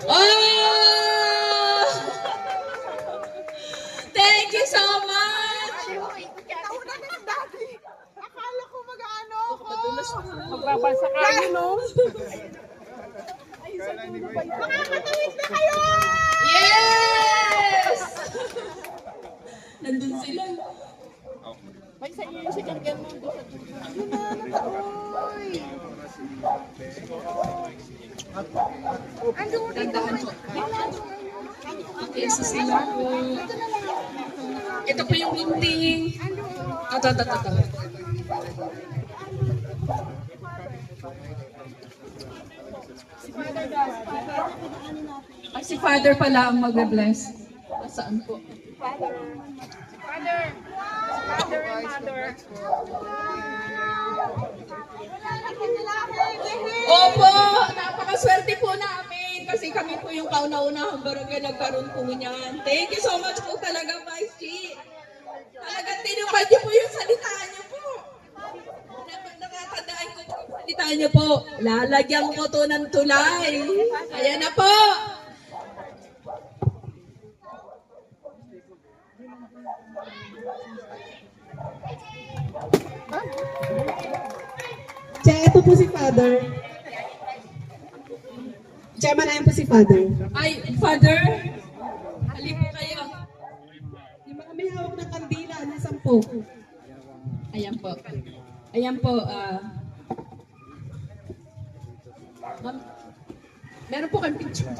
Oh! Thank you so much! Nauna na si Daddy. Akala ko mag-ano ako. Magbabasa ka no? Makakatawid na kayo! Yes! Nandun sila. May sa iyo si Kangel mo. Dandahan po. Yes, sila po. Ito po yung meeting. Ito. Ay, si Father pala ang mag-bless. Saan po? Father and mother. Opo, napakaswerte po namin kasi kami po yung kauna-unahang barangay nagkaroon po niyan. Thank you so much po talaga, Vice G. Talagang tinupad niyo po yung salita niyo po. Nakatandaan ko po yung salita niyo po. Lalagyan ko to ng tulay. Ayan na po. Che, ito po si Father. Che, manayan po si Father. Ay, Father, halip po kayo. Yung mga may hawak ng kandila, na 10. Ayan po. Ayan po. Ma'am, meron po kayong picture.